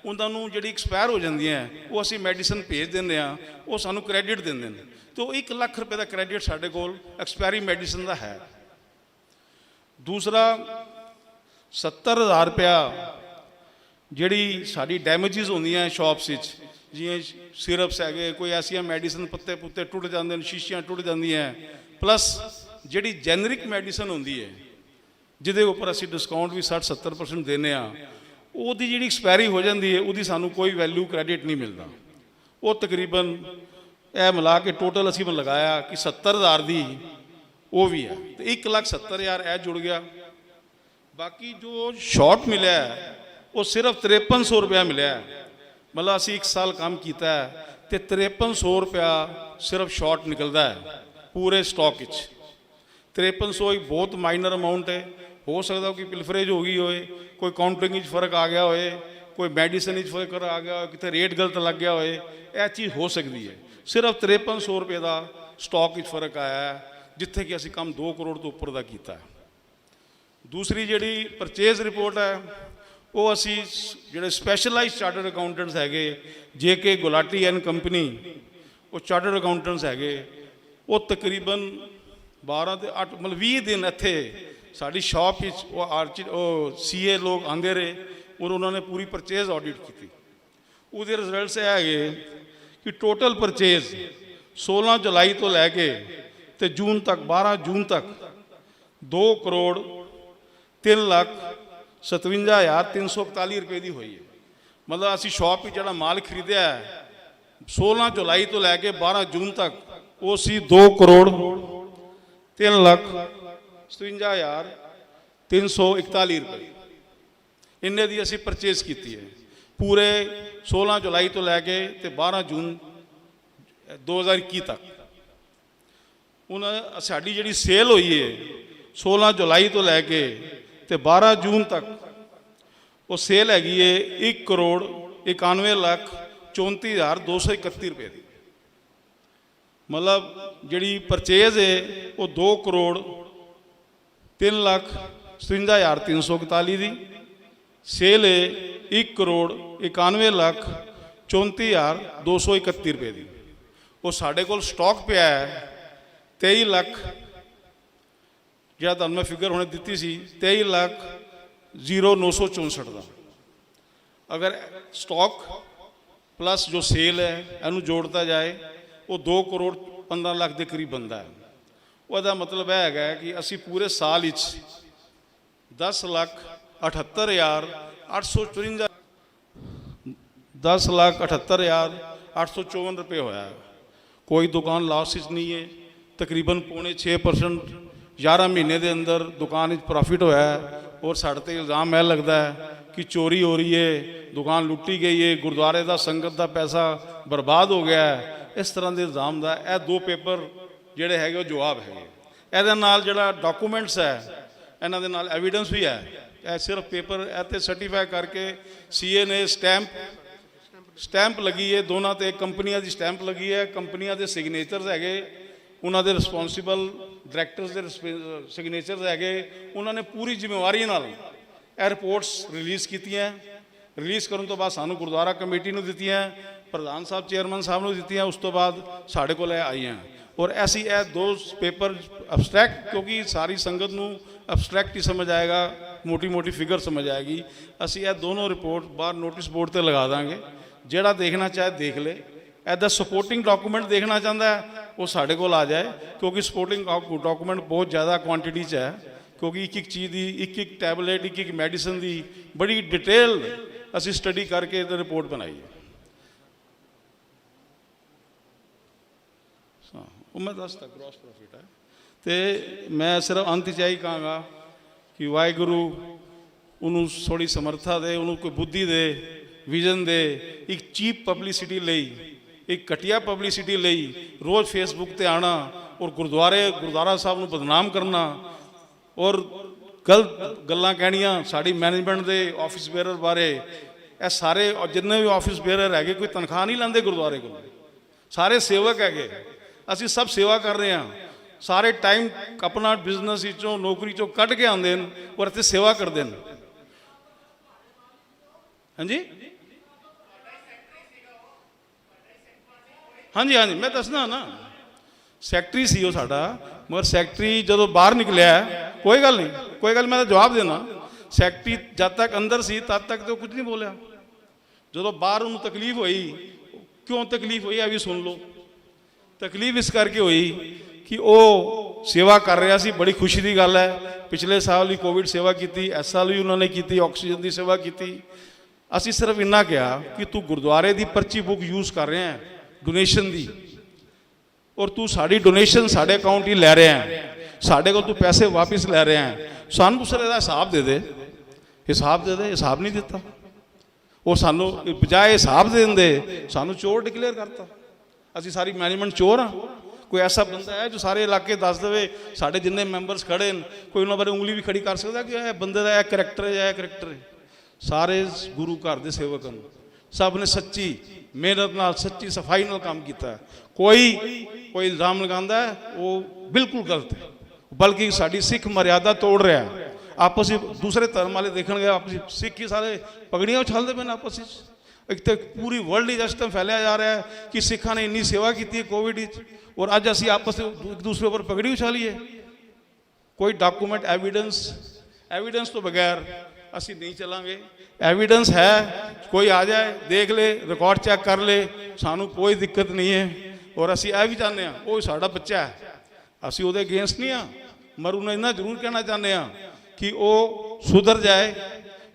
ਉਹਨਾਂ ਨੂੰ ਜਿਹੜੀ ਐਕਸਪਾਇਰ ਹੋ ਜਾਂਦੀਆਂ ਉਹ ਅਸੀਂ ਮੈਡੀਸਨ ਭੇਜ ਦਿੰਦੇ ਹਾਂ, ਉਹ ਸਾਨੂੰ ਕ੍ਰੈਡਿਟ ਦਿੰਦੇ ਨੇ। ਤੇ ਉਹ 1 ਲੱਖ ਰੁਪਏ ਦਾ ਕ੍ਰੈਡਿਟ ਸਾਡੇ ਕੋਲ ਐਕਸਪਾਇਰੀ ਮੈਡੀਸਨ ਦਾ ਹੈ। ਦੂਸਰਾ 70,000 ਰੁਪਇਆ ਜਿਹੜੀ ਸਾਡੀ ਡੈਮੇਜਿਸ ਹੁੰਦੀਆਂ ਸ਼ਾਪਸ ਵਿੱਚ, ਜਿਵੇਂ ਸਿਰਪਸ ਹੈਗੇ, ਕੋਈ ਐਸੀਆਂ ਮੈਡੀਸਨ ਪੱਤੇ ਪੁੱਤੇ ਟੁੱਟ ਜਾਂਦੇ ਨੇ, ਸ਼ੀਸ਼ੀਆਂ ਟੁੱਟ ਜਾਂਦੀਆਂ, ਪਲੱਸ ਜਿਹੜੀ ਜੈਨਰਿਕ ਮੈਡੀਸਨ ਹੁੰਦੀ ਹੈ ਜਿਹਦੇ ਉੱਪਰ ਅਸੀਂ ਡਿਸਕਾਊਂਟ ਵੀ 60-70% ਦਿੰਦੇ ਹਾਂ, ਉਹਦੀ ਜਿਹੜੀ ਐਕਸਪਾਇਰੀ ਹੋ ਜਾਂਦੀ ਹੈ ਉਹਦੀ ਸਾਨੂੰ ਕੋਈ ਵੈਲਿਊ ਕ੍ਰੈਡਿਟ ਨਹੀਂ ਮਿਲਦਾ। ਉਹ ਤਕਰੀਬਨ ਇਹ ਮਿਲਾ ਕੇ ਟੋਟਲ ਅਸੀਂ ਲਗਾਇਆ ਕਿ 70,000 ਦੀ ਉਹ ਵੀ ਹੈ, ਤੇ 1,70,000 ਇਹ ਜੁੜ ਗਿਆ। ਬਾਕੀ ਜੋ ਸ਼ਾਰਟ ਮਿਲਿਆ ਉਹ ਸਿਰਫ 5300 ਰੁਪਇਆ ਮਿਲਿਆ। ਮਤਲਬ ਅਸੀਂ 1 ਸਾਲ ਕੰਮ ਕੀਤਾ ਤੇ 5300 ਰੁਪਇਆ ਸਿਰਫ ਸ਼ਾਰਟ ਨਿਕਲਦਾ ਹੈ ਪੂਰੇ ਸਟਾਕ ਵਿੱਚ। 5300 ਇੱਕ ਬਹੁਤ ਮਾਈਨਰ ਅਮਾਊਂਟ ਹੈ। ਹੋ ਸਕਦਾ ਕਿ ਪਿਲਫਰੇਜ ਹੋ ਗਈ ਹੋਏ, ਕੋਈ ਕਾਊਂਟਿੰਗ ਵਿੱਚ ਫਰਕ ਆ ਗਿਆ ਹੋਏ, ਕੋਈ ਮੈਡੀਸਨ ਵਿੱਚ ਫਰਕ ਆ ਗਿਆ ਹੋਏ, ਕਿਤੇ ਰੇਟ ਗਲਤ ਲੱਗ ਗਿਆ ਹੋਏ, ਇਹ ਚੀਜ਼ ਹੋ ਸਕਦੀ ਹੈ। ਸਿਰਫ 5300 ਰੁਪਏ ਦਾ ਸਟਾਕ ਵਿੱਚ ਫਰਕ ਆਇਆ ਹੈ, ਜਿੱਥੇ ਕਿ ਅਸੀਂ ਕੰਮ 2 ਕਰੋੜ ਤੋਂ ਉੱਪਰ ਦਾ ਕੀਤਾ। ਦੂਸਰੀ ਜਿਹੜੀ ਪਰਚੇਜ਼ ਰਿਪੋਰਟ ਹੈ, ਉਹ ਅਸੀਂ ਜਿਹੜੇ ਸਪੈਸ਼ਲਾਈਜ਼ਡ ਚਾਰਟਰਡ ਅਕਾਊਂਟੈਂਟਸ ਹੈਗੇ, JK ਗੁਲਾਟੀ ਐਂਡ ਕੰਪਨੀ, ਉਹ ਚਾਰਟਰਡ ਅਕਾਊਂਟੈਂਟਸ ਹੈਗੇ, ਉਹ ਤਕਰੀਬਨ 12 ਤੇ 8 ਮਤਲਬ 20 ਦਿਨ ਇੱਥੇ ਸਾਡੀ ਸ਼ਾਪ ਵਿੱਚ ਉਹ CA ਲੋਕ ਆਉਂਦੇ ਰਹੇ, ਔਰ ਉਹਨਾਂ ਨੇ ਪੂਰੀ ਪਰਚੇਜ਼ ਆਡਿਟ ਕੀਤੀ। ਉਹਦੇ ਰਿਜ਼ਲਟਸ ਇਹ ਹੈਗੇ ਕਿ ਟੋਟਲ ਪਰਚੇਜ਼ 16 ਜੁਲਾਈ ਤੋਂ ਲੈ ਕੇ ਤੇ ਜੂਨ ਤੱਕ, 12 ਜੂਨ ਤੱਕ 2,03,57,341 ਰੁਪਏ ਦੀ ਹੋਈ ਹੈ। ਮਤਲਬ ਅਸੀਂ ਸ਼ਾਪ ਵਿੱਚ ਜਿਹੜਾ ਮਾਲ ਖਰੀਦਿਆ 16 ਜੁਲਾਈ ਤੋਂ ਲੈ ਕੇ 12 ਜੂਨ ਤੱਕ, ਉਹ ਸੀ 2,03,57,341 ਰੁਪਏ। ਇੰਨੇ ਦੀ ਅਸੀਂ ਪਰਚੇਜ਼ ਕੀਤੀ ਹੈ ਪੂਰੇ 16 ਜੁਲਾਈ ਤੋਂ ਲੈ ਕੇ ਤੇ 12 ਜੂਨ 2021 ਤੱਕ। ਉਹਨਾਂ ਸਾਡੀ ਜਿਹੜੀ ਸੇਲ ਹੋਈ ਹੈ 16 ਜੁਲਾਈ ਤੋਂ ਲੈ ਕੇ ਤੇ 12 ਜੂਨ ਤੱਕ, ਉਹ ਸੇਲ ਹੈਗੀ ਹੈ 1,91,34,231 ਰੁਪਏ ਦੀ। ਮਤਲਬ ਜਿਹੜੀ ਪਰਚੇਜ਼ ਹੈ ਉਹ 2,03,57,341 ਦੀ, ਸੇਲ ਹੈ 1,91,34,231 ਰੁਪਏ ਦੀ। ਉਹ ਸਾਡੇ ਕੋਲ ਸਟਾਕ ਪਿਆ ਹੈ 23 ਲੱਖ, ਜਿਹੜਾ ਤੁਹਾਨੂੰ ਮੈਂ ਫਿਗਰ ਹੁਣੇ ਦਿੱਤੀ ਸੀ 23,09,64 ਦਾ। ਅਗਰ ਸਟਾਕ ਪਲੱਸ ਜੋ ਸੇਲ ਹੈ ਇਹਨੂੰ ਜੋੜਦਾ ਜਾਏ, ਉਹ 2,15 ਲੱਖ ਦੇ ਕਰੀਬ ਬਣਦਾ ਹੈ। ਉਹਦਾ ਮਤਲਬ ਇਹ ਹੈਗਾ ਕਿ ਅਸੀਂ ਪੂਰੇ ਸਾਲ ਵਿੱਚ 10,78,854 10,78,854 ਰੁਪਏ ਹੋਇਆ। ਕੋਈ ਦੁਕਾਨ ਲਾਸ ਵਿੱਚ ਨਹੀਂ ਹੈ, ਤਕਰੀਬਨ 6.5% 11 ਮਹੀਨੇ ਦੇ ਅੰਦਰ ਦੁਕਾਨ ਵਿੱਚ ਪ੍ਰੋਫਿਟ ਹੋਇਆ ਹੈ ਔਰ ਸਾਡੇ ਤੇ ਇਲਜ਼ਾਮ ਇਹ ਲੱਗਦਾ ਹੈ ਕਿ ਚੋਰੀ ਹੋ ਰਹੀ ਹੈ, ਦੁਕਾਨ ਲੁੱਟੀ ਗਈ ਹੈ, ਗੁਰਦੁਆਰੇ ਦਾ ਸੰਗਤ ਦਾ ਪੈਸਾ ਬਰਬਾਦ ਹੋ ਗਿਆ ਹੈ। ਇਸ ਤਰ੍ਹਾਂ ਦੇ ਇਲਜ਼ਾਮ ਦਾ ਇਹ 2 ਪੇਪਰ ਜਿਹੜੇ ਹੈਗੇ ਉਹ ਜਵਾਬ ਹੈਗੇ। ਇਹਦੇ ਨਾਲ ਜਿਹੜਾ ਡਾਕੂਮੈਂਟਸ ਹੈ ਇਹਨਾਂ ਦੇ ਨਾਲ ਐਵੀਡੈਂਸ ਵੀ ਹੈ। ਇਹ ਸਿਰਫ ਪੇਪਰ ਇਹ ਤੇ ਸਰਟੀਫਾਈ ਕਰਕੇ ਸੀਏ ਨੇ ਸਟੈਂਪ ਲੱਗੀ ਹੈ, ਦੋਨਾਂ ਤੇ ਕੰਪਨੀਆਂ ਦੀ ਸਟੈਂਪ ਲੱਗੀ ਹੈ, ਕੰਪਨੀਆਂ ਦੇ ਸਿਗਨੇਚਰਸ ਹੈਗੇ, ਉਹਨਾਂ ਦੇ ਰਿਸਪੌਂਸਿਬਲ ਡਾਇਰੈਕਟਰਸ ਦੇ ਸਿਗਨੇਚਰਸ ਹੈਗੇ। ਉਹਨਾਂ ਨੇ ਪੂਰੀ ਜ਼ਿੰਮੇਵਾਰੀ ਨਾਲ ਇਹ ਰਿਪੋਰਟਸ ਰਿਲੀਜ਼ ਕੀਤੀਆਂ। ਰਿਲੀਜ਼ ਕਰਨ ਤੋਂ ਬਾਅਦ ਸਾਨੂੰ ਗੁਰਦੁਆਰਾ ਕਮੇਟੀ ਨੂੰ ਦਿੱਤੀਆਂ, ਪ੍ਰਧਾਨ ਸਾਹਿਬ ਚੇਅਰਮੈਨ ਸਾਹਿਬ ਨੂੰ ਦਿੱਤੀਆਂ, ਉਸ ਤੋਂ ਬਾਅਦ ਸਾਡੇ ਕੋਲ ਇਹ ਆਈਆਂ। ਔਰ ਅਸੀਂ ਇਹ 2 ਪੇਪਰ ਅਬਸਟਰੈਕਟ, ਕਿਉਂਕਿ ਸਾਰੀ ਸੰਗਤ ਨੂੰ ਅਬਸਟਰੈਕਟ ਹੀ ਸਮਝ ਆਏਗਾ, ਮੋਟੀ ਫਿਗਰ ਸਮਝ ਆਏਗੀ, ਅਸੀਂ ਇਹ ਦੋਨੋਂ ਰਿਪੋਰਟ ਬਾਹਰ ਨੋਟਿਸ ਬੋਰਡ ਤੇ ਲਗਾ ਦਾਂਗੇ। ਜਿਹੜਾ ਦੇਖਣਾ ਚਾਹੇ ਦੇਖ ਲੇ। ਇਹਦਾ ਸਪੋਰਟਿੰਗ ਡਾਕੂਮੈਂਟ ਦੇਖਣਾ ਚਾਹੁੰਦਾ ਹੈ ਉਹ ਸਾਡੇ ਕੋਲ ਆ ਜਾਏ, ਕਿਉਂਕਿ ਸਪੋਰਟਿੰਗ ਡਾਕੂਮੈਂਟ ਬਹੁਤ ਜ਼ਿਆਦਾ ਕੁਆਂਟੀਟੀ 'ਚ ਹੈ, ਕਿਉਂਕਿ ਇੱਕ ਚੀਜ਼ ਦੀ ਇੱਕ ਟੈਬਲੇਟ ਇੱਕ ਮੈਡੀਸਨ ਦੀ ਬੜੀ ਡਿਟੇਲ ਅਸੀਂ ਸਟੱਡੀ ਕਰਕੇ ਇਹਦੀ ਰਿਪੋਰਟ ਬਣਾਈ ਹੈ। ਉਹ ਮੈਂ ਦੱਸਦਾ ਗ੍ਰੋਸ ਪ੍ਰੋਫਿਟ ਹੈ। ਤੇ ਮੈਂ ਸਿਰਫ ਅੰਤ 'ਚ ਇਹੀ ਕਹਾਂਗਾ ਕਿ ਵਾਹਿਗੁਰੂ ਉਹਨੂੰ ਥੋੜ੍ਹੀ ਸਮਰਥਾ ਦੇ, ਉਹਨੂੰ ਕੋਈ ਬੁੱਧੀ ਦੇ, ਵਿਜ਼ਨ ਦੇ। ਇੱਕ ਚੀਪ ਪਬਲਿਸਿਟੀ ਲਈ, ਇੱਕ ਘਟੀਆ ਪਬਲਿਸਿਟੀ ਲਈ ਰੋਜ਼ ਫੇਸਬੁੱਕ ਤੇ ਆਣਾ ਔਰ ਗੁਰਦੁਆਰਾ ਸਾਹਿਬ ਨੂੰ ਬਦਨਾਮ ਕਰਨਾ ਔਰ ਗਲਤ ਗੱਲਾਂ ਕਹਿਣੀਆਂ ਸਾਡੀ ਮੈਨੇਜਮੈਂਟ ਦੇ ਆਫਿਸ ਬੇਅਰਰ ਬਾਰੇ। ਇਹ ਸਾਰੇ ਜਿੰਨੇ ਵੀ ਆਫਿਸ ਬੇਅਰਰ ਹੈਗੇ ਕੋਈ ਤਨਖਾਹ ਨਹੀਂ ਲੈਂਦੇ ਗੁਰਦੁਆਰੇ ਕੋਲ, ਸਾਰੇ ਸੇਵਕ ਹੈਗੇ। ਅਸੀਂ ਸਭ ਸੇਵਾ ਕਰ ਰਹੇ ਹਾਂ, ਸਾਰੇ ਟਾਈਮ ਆਪਣਾ ਬਿਜ਼ਨਸ ਵਿੱਚੋਂ ਨੌਕਰੀ ਚੋਂ ਕੱਢ ਕੇ ਆਉਂਦੇ ਨੇ ਔਰ ਇੱਥੇ ਸੇਵਾ ਕਰਦੇ ਨੇ। ਹਾਂਜੀ ਹਾਂਜੀ ਹਾਂਜੀ ਮੈਂ ਦੱਸਣਾ ਨਾ, ਸੈਕਟਰੀ ਸੀ ਉਹ ਸਾਡਾ, ਮਗਰ ਸੈਕਟਰੀ ਜਦੋਂ ਬਾਹਰ ਨਿਕਲਿਆ ਕੋਈ ਗੱਲ ਨਹੀਂ, ਮੈਂ ਤਾਂ ਜਵਾਬ ਦੇਣਾ। ਸੈਕਟਰੀ ਜਦ ਤੱਕ ਅੰਦਰ ਸੀ ਤਦ ਤੱਕ ਤਾਂ ਕੁਝ ਨਹੀਂ ਬੋਲਿਆ। ਜਦੋਂ ਬਾਹਰ ਉਹਨੂੰ ਤਕਲੀਫ ਹੋਈ, ਕਿਉਂ ਤਕਲੀਫ ਹੋਈ ਇਹ ਵੀ ਸੁਣ ਲਓ। ਤਕਲੀਫ ਇਸ ਕਰਕੇ ਹੋਈ ਕਿ ਉਹ ਸੇਵਾ ਕਰ ਰਿਹਾ ਸੀ, ਬੜੀ ਖੁਸ਼ੀ ਦੀ ਗੱਲ ਹੈ। ਪਿਛਲੇ ਸਾਲ ਵੀ ਕੋਵਿਡ ਸੇਵਾ ਕੀਤੀ, ਇਸ ਸਾਲ ਵੀ ਉਹਨਾਂ ਨੇ ਕੀਤੀ, ਆਕਸੀਜਨ ਦੀ ਸੇਵਾ ਕੀਤੀ। ਅਸੀਂ ਸਿਰਫ ਇੰਨਾ ਕਿਹਾ ਕਿ ਤੂੰ ਗੁਰਦੁਆਰੇ ਦੀ ਪਰਚੀ ਬੁੱਕ ਯੂਜ਼ ਕਰ ਰਿਹਾ ਹੈ ਡੋਨੇਸ਼ਨ ਦੀ, ਔਰ ਤੂੰ ਸਾਡੀ ਡੋਨੇਸ਼ਨ ਸਾਡੇ ਅਕਾਊਂਟ ਹੀ ਲੈ ਰਿਹਾ ਹੈ, ਸਾਡੇ ਕੋਲ ਤੂੰ ਪੈਸੇ ਵਾਪਸ ਲੈ ਰਿਹਾ ਹੈ, ਸਾਨੂੰ ਤੁਸੀਂ ਇਹਦਾ ਹਿਸਾਬ ਦੇ ਦੇ। ਹਿਸਾਬ ਨਹੀਂ ਦਿੱਤਾ। ਉਹ ਸਾਨੂੰ ਬਜਾਏ ਹਿਸਾਬ ਦੇਣ ਦੇ ਸਾਨੂੰ ਚੋਰ ਡਿਕਲੇਅਰ ਕਰਤਾ। ਅਸੀਂ ਸਾਰੀ ਮੈਨੇਜਮੈਂਟ ਚੋਰ ਹਾਂ। ਕੋਈ ਐਸਾ ਬੰਦਾ ਹੈ ਜੋ ਸਾਰੇ ਇਲਾਕੇ ਦੱਸ ਦੇਵੇ, ਸਾਡੇ ਜਿੰਨੇ ਮੈਂਬਰਸ ਖੜੇ ਨੇ ਕੋਈ ਉਹਨਾਂ ਬਾਰੇ ਉਂਗਲੀ ਵੀ ਖੜੀ ਕਰ ਸਕਦਾ ਕਿ ਇਹ ਬੰਦੇ ਦਾ ਇਹ ਕਰੈਕਟਰ ਹੈ, ਇਹ ਕਰੈਕਟਰ ਹੈ। ਸਾਰੇ ਗੁਰੂ ਘਰ ਦੇ ਸੇਵਕ ਹਨ, ਸਭ ਨੇ ਸੱਚੀ ਮਿਹਨਤ ਨਾਲ, ਸੱਚੀ ਸਫਾਈ ਨਾਲ ਕੰਮ ਕੀਤਾ। ਕੋਈ ਇਲਜ਼ਾਮ ਲਗਾਉਂਦਾ ਹੈ ਉਹ ਬਿਲਕੁਲ ਗਲਤ ਹੈ, ਬਲਕਿ ਸਾਡੀ ਸਿੱਖ ਮਰਿਆਦਾ ਤੋੜ ਰਿਹਾ ਹੈ। ਆਪਸ ਵਿੱਚ ਦੂਸਰੇ ਧਰਮ ਵਾਲੇ ਦੇਖਣਗੇ, ਆਪਸ ਵਿੱਚ ਸਿੱਖ ਹੀ ਸਾਰੇ ਪਗੜੀਆਂ ਉਛਾਲਦੇ ਪਏ ਨੇ ਆਪਸ ਵਿੱਚ। ਇੱਕ ਤਾਂ ਪੂਰੀ ਵਰਲਡ ਵਿੱਚ ਇਸ ਟਾਈਮ ਫੈਲਿਆ ਜਾ ਰਿਹਾ ਹੈ ਕਿ ਸਿੱਖਾਂ ਨੇ ਇੰਨੀ ਸੇਵਾ ਕੀਤੀ ਹੈ ਕੋਵਿਡ ਵਿੱਚ, ਔਰ ਅੱਜ ਅਸੀਂ ਆਪਸ ਵਿੱਚ ਇੱਕ ਦੂਸਰੇ ਉੱਪਰ ਪਗੜੀ ਉਛਾਲੀਏ। ਕੋਈ ਡਾਕੂਮੈਂਟ ਐਵੀਡੈਂਸ ਤੋਂ ਬਗੈਰ ਅਸੀਂ ਨਹੀਂ ਚੱਲਾਂਗੇ। ਐਵੀਡੈਂਸ ਹੈ, ਕੋਈ ਆ ਜਾਏ ਦੇਖ ਲੈ, ਰਿਕਾਰਡ ਚੈੱਕ ਕਰ ਲੈ, ਸਾਨੂੰ ਕੋਈ ਦਿੱਕਤ ਨਹੀਂ ਹੈ। ਔਰ ਅਸੀਂ ਇਹ ਵੀ ਚਾਹੁੰਦੇ ਹਾਂ ਉਹ ਸਾਡਾ ਬੱਚਾ ਹੈ, ਅਸੀਂ ਉਹਦੇ ਅਗੇਂਸਟ ਨਹੀਂ ਹਾਂ, ਮਰ ਉਹਨੂੰ ਇੰਨਾ ਜ਼ਰੂਰ ਕਹਿਣਾ ਚਾਹੁੰਦੇ ਹਾਂ ਕਿ ਉਹ ਸੁਧਰ ਜਾਏ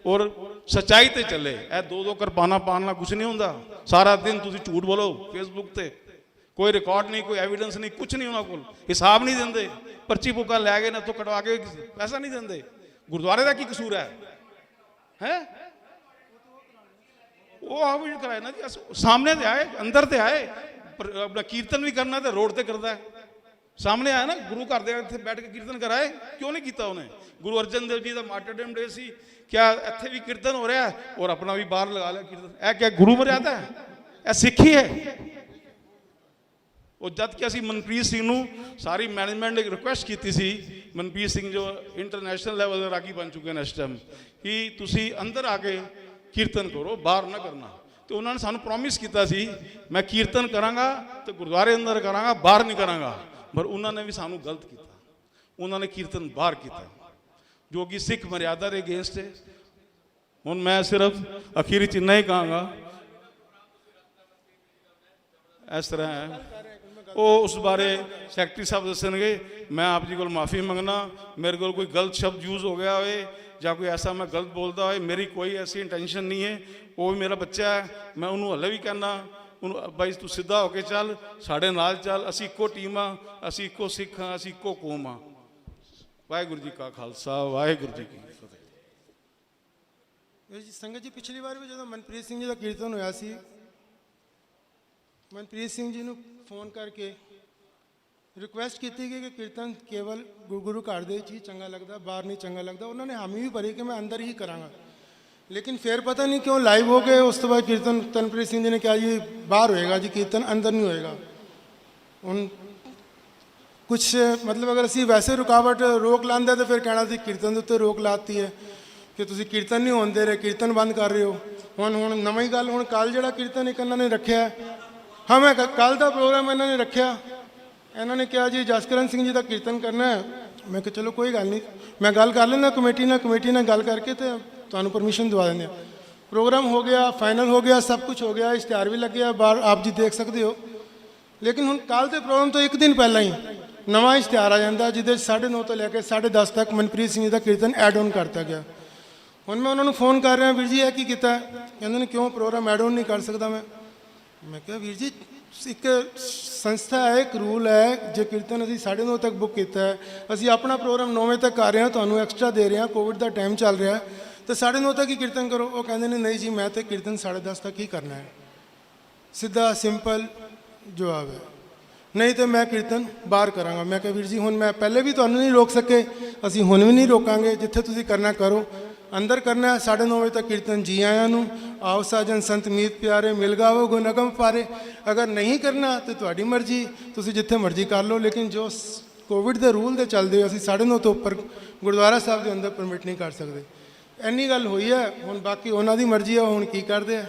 ਔਰ ਸੱਚਾਈ ਤੇ ਚੱਲੇ। ਇਹ ਦੋ ਕਿਰਪਾਨਾਂ ਪਾਉਣ ਨਾਲ ਕੁਝ ਨਹੀਂ ਹੁੰਦਾ। ਸਾਰਾ ਦਿਨ ਤੁਸੀਂ ਝੂਠ ਬੋਲੋ ਫੇਸਬੁੱਕ ਤੇ, ਕੋਈ ਰਿਕਾਰਡ ਨਹੀਂ, ਕੋਈ ਐਵੀਡੈਂਸ ਨਹੀਂ, ਕੁਝ ਨਹੀਂ ਉਹਨਾਂ ਕੋਲ, ਹਿਸਾਬ ਨਹੀਂ ਦਿੰਦੇ, ਪਰਚੀ ਬੁੱਕਾਂ ਲੈ ਗਏ ਨਾ ਤੋਂ ਕਟਵਾ ਕੇ ਪੈਸਾ ਨਹੀਂ ਦਿੰਦੇ। ਗੁਰਦੁਆਰੇ ਦਾ ਕੀ ਕਸੂਰ ਹੈ? ਉਹ ਆਵਿਡ ਕਰਾਏ ਨਾ ਜੀ, ਸਾਹਮਣੇ ਤੇ ਆਏ, ਅੰਦਰ ਤੇ ਆਏ, ਆਪਣਾ ਕੀਰਤਨ ਵੀ ਕਰਨਾ ਤੇ ਰੋਡ ਤੇ ਕਰਦਾ ਹੈ, ਸਾਹਮਣੇ ਆਇਆ ਨਾ, ਗੁਰੂ ਘਰ ਦੇ ਇੱਥੇ ਬੈਠ ਕੇ ਕੀਰਤਨ ਕਰਾਏ, ਕਿਉਂ ਨਹੀਂ ਕੀਤਾ ਉਹਨੇ? ਗੁਰੂ ਅਰਜਨ ਦੇਵ ਜੀ ਦਾ ਮਾਰਟਰਡਮ ਡੇ ਸੀ, ਕਿਆ ਇੱਥੇ ਵੀ ਕੀਰਤਨ ਹੋ ਰਿਹਾ ਔਰ ਆਪਣਾ ਵੀ ਬਾਹਰ ਲਗਾ ਲਿਆ ਕੀਰਤਨ? ਇਹ ਕਿਆ ਗੁਰੂ ਮਰਿਆਦਾ ਹੈ? ਇਹ ਸਿੱਖੀ ਹੈ? ਉਹ ਜਦ ਕਿ ਅਸੀਂ ਮਨਪ੍ਰੀਤ ਸਿੰਘ ਨੂੰ ਸਾਰੀ ਮੈਨੇਜਮੈਂਟ ਨੇ ਰਿਕੁਐਸਟ ਕੀਤੀ ਸੀ, ਮਨਪ੍ਰੀਤ ਸਿੰਘ ਜੋ ਇੰਟਰਨੈਸ਼ਨਲ ਲੈਵਲ ਦੇ ਰਾਗੀ ਬਣ ਚੁੱਕੇ ਨੇ ਇਸ ਟਾਈਮ, ਕਿ ਤੁਸੀਂ ਅੰਦਰ ਆ ਕੇ ਕੀਰਤਨ ਕਰੋ, ਬਾਹਰ ਨਾ ਕਰਨਾ। ਤੇ ਉਹਨਾਂ ਨੇ ਸਾਨੂੰ ਪ੍ਰੋਮਿਸ ਕੀਤਾ ਸੀ ਮੈਂ ਕੀਰਤਨ ਕਰਾਂਗਾ ਤੇ ਗੁਰਦੁਆਰੇ ਅੰਦਰ ਕਰਾਂਗਾ, ਬਾਹਰ ਨਹੀਂ ਕਰਾਂਗਾ। ਪਰ ਉਹਨਾਂ ਨੇ ਵੀ ਸਾਨੂੰ ਗਲਤ ਕੀਤਾ, ਉਹਨਾਂ ਨੇ ਕੀਰਤਨ ਬਾਹਰ ਕੀਤਾ, ਜੋ ਕਿ ਸਿੱਖ ਮਰਿਆਦਾ ਦੇ ਅਗੇਂਸਟ ਹੈ। ਹੁਣ ਮੈਂ ਸਿਰਫ ਅਖੀਰ ਚ ਇੰਨਾ ਹੀ ਕਹਾਂਗਾ, ਇਸ ਤਰ੍ਹਾਂ ਹੈ, ਉਹ ਉਸ ਬਾਰੇ ਸੈਕਟਰੀ ਸਾਹਿਬ ਦੱਸਣਗੇ। ਮੈਂ ਆਪ ਜੀ ਕੋਲ ਮਾਫੀ ਮੰਗਣਾ, ਮੇਰੇ ਕੋਲ ਕੋਈ ਗਲਤ ਸ਼ਬਦ ਯੂਜ਼ ਹੋ ਗਿਆ ਹੋਵੇ ਜਾਂ ਕੋਈ ਐਸਾ ਮੈਂ ਗਲਤ ਬੋਲਦਾ ਹੋਏ, ਮੇਰੀ ਕੋਈ ਐਸੀ ਇੰਟੈਂਸ਼ਨ ਨਹੀਂ ਹੈ। ਉਹ ਵੀ ਮੇਰਾ ਬੱਚਾ ਹੈ, ਮੈਂ ਉਹਨੂੰ ਹਲੇ ਵੀ ਕਹਿੰਦਾ ਉਹਨੂੰ, ਬਾਈ ਤੂੰ ਸਿੱਧਾ ਹੋ ਕੇ ਚੱਲ, ਸਾਡੇ ਨਾਲ ਚੱਲ, ਅਸੀਂ ਇੱਕੋ ਟੀਮ ਆ, ਅਸੀਂ ਇੱਕੋ ਸਿੱਖ ਹਾਂ, ਅਸੀਂ ਇੱਕੋ ਕੌਮ ਆ। ਵਾਹਿਗੁਰੂ ਜੀ ਕਾ ਖਾਲਸਾ ਵਾਹਿਗੁਰੂ ਜੀ ਕੀ ਫਤਿਹ। ਵੀਰ ਜੀ ਸੰਗਤ ਜੀ, ਪਿਛਲੀ ਵਾਰ ਵੀ ਜਦੋਂ ਮਨਪ੍ਰੀਤ ਸਿੰਘ ਜੀ ਦਾ ਕੀਰਤਨ ਹੋਇਆ ਸੀ, ਮਨਪ੍ਰੀਤ ਸਿੰਘ ਜੀ ਨੂੰ ਫੋਨ ਕਰਕੇ ਰਿਕੁਐਸਟ ਕੀਤੀ ਗਈ ਕਿ ਕੀਰਤਨ ਕੇਵਲ ਗੁਰੂ ਘਰ ਦੇ ਵਿੱਚ ਹੀ ਚੰਗਾ ਲੱਗਦਾ, ਬਾਹਰ ਨਹੀਂ ਚੰਗਾ ਲੱਗਦਾ। ਉਹਨਾਂ ਨੇ ਹਾਮੀ ਵੀ ਭਰੀ ਕਿ ਮੈਂ ਅੰਦਰ ਹੀ ਕਰਾਂਗਾ। ਲੇਕਿਨ ਫਿਰ ਪਤਾ ਨਹੀਂ ਕਿਉਂ ਲਾਈਵ ਹੋ ਗਏ। ਉਸ ਤੋਂ ਬਾਅਦ ਕੀਰਤਨ ਤਨਪ੍ਰੀਤ ਸਿੰਘ ਜੀ ਨੇ ਕਿਹਾ ਜੀ ਬਾਹਰ ਹੋਏਗਾ ਜੀ ਕੀਰਤਨ, ਅੰਦਰ ਨਹੀਂ ਹੋਏਗਾ। ਹੁਣ ਕੁਛ ਮਤਲਬ ਅਗਰ ਅਸੀਂ ਵੈਸੇ ਰੁਕਾਵਟ ਰੋਕ ਲਾਉਂਦੇ ਤਾਂ ਫਿਰ ਕਹਿਣਾ ਸੀ ਕੀਰਤਨ ਦੇ ਉੱਤੇ ਰੋਕ ਲਾਤੀ ਹੈ ਕਿ ਤੁਸੀਂ ਕੀਰਤਨ ਨਹੀਂ ਹੋਣ ਦੇ ਰਹੇ, ਕੀਰਤਨ ਬੰਦ ਕਰ ਰਹੇ ਹੋ। ਹੁਣ ਨਵੀਂ ਗੱਲ, ਹੁਣ ਕੱਲ ਜਿਹੜਾ ਕੀਰਤਨ ਇੱਕ ਇਹਨਾਂ ਨੇ ਰੱਖਿਆ, ਹਾਂ ਮੈਂ ਕੱਲ ਦਾ ਪ੍ਰੋਗਰਾਮ ਇਹਨਾਂ ਨੇ ਰੱਖਿਆ, ਇਹਨਾਂ ਨੇ ਕਿਹਾ ਜੀ ਜਸਕਰਨ ਸਿੰਘ ਜੀ ਦਾ ਕੀਰਤਨ ਕਰਨਾ ਹੈ। ਮੈਂ ਕਿਹਾ ਚਲੋ ਕੋਈ ਗੱਲ ਨਹੀਂ, ਮੈਂ ਗੱਲ ਕਰ ਲੈਂਦਾ ਕਮੇਟੀ ਨਾਲ ਗੱਲ ਕਰਕੇ ਤੇ ਤੁਹਾਨੂੰ ਪਰਮਿਸ਼ਨ ਦਵਾ ਦਿੰਦੇ ਹਾਂ। ਪ੍ਰੋਗਰਾਮ ਹੋ ਗਿਆ, ਫਾਈਨਲ ਹੋ ਗਿਆ, ਸਭ ਕੁਝ ਹੋ ਗਿਆ, ਇਸ਼ਤਿਹਾਰ ਵੀ ਲੱਗਿਆ ਬਾਹਰ, ਆਪ ਜੀ ਦੇਖ ਸਕਦੇ ਹੋ। ਲੇਕਿਨ ਹੁਣ ਕੱਲ ਦੇ ਪ੍ਰੋਗਰਾਮ ਤੋਂ ਇੱਕ ਦਿਨ ਪਹਿਲਾਂ ਹੀ ਨਵਾਂ ਇਸ਼ਤਿਹਾਰ ਆ ਜਾਂਦਾ ਜਿਹਦੇ 9:30 ਤੋਂ ਲੈ ਕੇ 10:30 ਤੱਕ ਮਨਪ੍ਰੀਤ ਸਿੰਘ ਜੀ ਦਾ ਕੀਰਤਨ ਐਡ ਆਨ ਕਰਤਾ ਗਿਆ। ਹੁਣ ਮੈਂ ਉਹਨਾਂ ਨੂੰ ਫੋਨ ਕਰ ਰਿਹਾ, ਵੀਰ ਜੀ ਇਹ ਕੀ ਕੀਤਾ? ਕਹਿੰਦੇ ਨੇ ਕਿਉਂ ਪ੍ਰੋਗਰਾਮ ਐਡ ਆਨ ਨਹੀਂ ਕਰ ਸਕਦਾ ਮੈਂ ਕਿਹਾ ਵੀਰ ਜੀ ਇੱਕ ਸੰਸਥਾ ਹੈ, ਇੱਕ ਰੂਲ ਹੈ, ਜੇ ਕੀਰਤਨ ਅਸੀਂ 9:30 ਤੱਕ ਬੁੱਕ ਕੀਤਾ ਹੈ, ਅਸੀਂ ਆਪਣਾ ਪ੍ਰੋਗਰਾਮ 9 ਵਜੇ ਤੱਕ ਕਰ ਰਹੇ ਹਾਂ, ਤੁਹਾਨੂੰ ਐਕਸਟਰਾ ਦੇ ਰਹੇ ਹਾਂ, ਕੋਵਿਡ ਦਾ ਟਾਈਮ ਚੱਲ ਰਿਹਾ ਤੇ 9:30 ਤੱਕ ਹੀ ਕੀਰਤਨ ਕਰੋ। ਉਹ ਕਹਿੰਦੇ ਨੇ ਨਹੀਂ ਜੀ ਮੈਂ ਤਾਂ ਕੀਰਤਨ 10:30 ਤੱਕ ਹੀ ਕਰਨਾ ਹੈ। ਸਿੱਧਾ ਸਿੰਪਲ ਜਵਾਬ ਹੈ, ਨਹੀਂ ਤਾਂ ਮੈਂ ਕੀਰਤਨ ਬਾਹਰ ਕਰਾਂਗਾ। ਮੈਂ ਕਿਹਾ ਵੀਰ ਜੀ ਹੁਣ ਮੈਂ ਪਹਿਲੇ ਵੀ ਤੁਹਾਨੂੰ ਨਹੀਂ ਰੋਕ ਸਕੇ, ਅਸੀਂ ਹੁਣ ਵੀ ਨਹੀਂ ਰੋਕਾਂਗੇ, ਜਿੱਥੇ ਤੁਸੀਂ ਕਰਨਾ ਕਰੋ, ਅੰਦਰ ਕਰਨਾ। 9:30 ਵਜੇ ਤੱਕ ਕੀਰਤਨ ਜੀ ਆਇਆਂ ਨੂੰ, ਆਓ ਸਾਜਨ ਸੰਤ ਮੀਤ ਪਿਆਰੇ, ਮਿਲ ਗਾਵੋ ਗੁਣ ਅਗਮ ਪਾਰੇ। ਅਗਰ ਨਹੀਂ ਕਰਨਾ ਤਾਂ ਤੁਹਾਡੀ ਮਰਜ਼ੀ, ਤੁਸੀਂ ਜਿੱਥੇ ਮਰਜ਼ੀ ਕਰ ਲਓ। ਲੇਕਿਨ ਜੋ ਕੋਵਿਡ ਦੇ ਰੂਲ ਦੇ ਚੱਲਦੇ ਅਸੀਂ 9:30 ਤੋਂ ਉੱਪਰ ਗੁਰਦੁਆਰਾ ਸਾਹਿਬ ਦੇ ਅੰਦਰ ਪਰਮਿਟ ਨਹੀਂ ਕਰ ਸਕਦੇ। ਇੰਨੀ ਗੱਲ ਹੋਈ ਹੈ। ਹੁਣ ਬਾਕੀ ਉਹਨਾਂ ਦੀ ਮਰਜ਼ੀ ਹੈ, ਹੁਣ ਕੀ ਕਰਦੇ ਆ,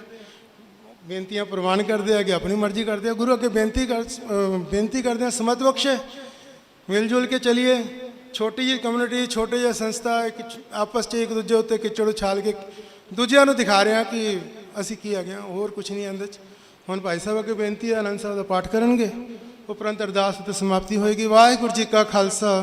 ਬੇਨਤੀਆਂ ਪ੍ਰਵਾਨ ਕਰਦੇ ਆ ਕਿ ਆਪਣੀ ਮਰਜ਼ੀ ਕਰਦੇ ਆ। ਗੁਰੂ ਅੱਗੇ ਬੇਨਤੀ ਕਰਦੇ ਆ ਸਮਤ ਬਖਸ਼ੇ, ਮਿਲ ਜੁਲ ਕੇ ਚਲੀਏ। ਛੋਟੀ ਜਿਹੀ ਕਮਿਊਨਿਟੀ, ਛੋਟੇ ਜਿਹੇ ਸੰਸਥਾ, ਇੱਕ ਆਪਸ 'ਚ ਇੱਕ ਦੂਜੇ ਉੱਤੇ ਕਿਚੜ ਉਛਾਲ ਕੇ ਦੂਜਿਆਂ ਨੂੰ ਦਿਖਾ ਰਹੇ ਹਾਂ ਕਿ ਅਸੀਂ ਕੀ ਹੈਗੇ ਹਾਂ, ਹੋਰ ਕੁਝ ਨਹੀਂ ਇਹਦੇ 'ਚ। ਹੁਣ ਭਾਈ ਸਾਹਿਬ ਅੱਗੇ ਬੇਨਤੀ ਹੈ, ਆਨੰਦ ਸਾਹਿਬ ਦਾ ਪਾਠ ਕਰਨਗੇ, ਉਪਰੰਤ ਅਰਦਾਸ ਅਤੇ ਸਮਾਪਤੀ ਹੋਏਗੀ। ਵਾਹਿਗੁਰੂ ਜੀ ਕਾ ਖਾਲਸਾ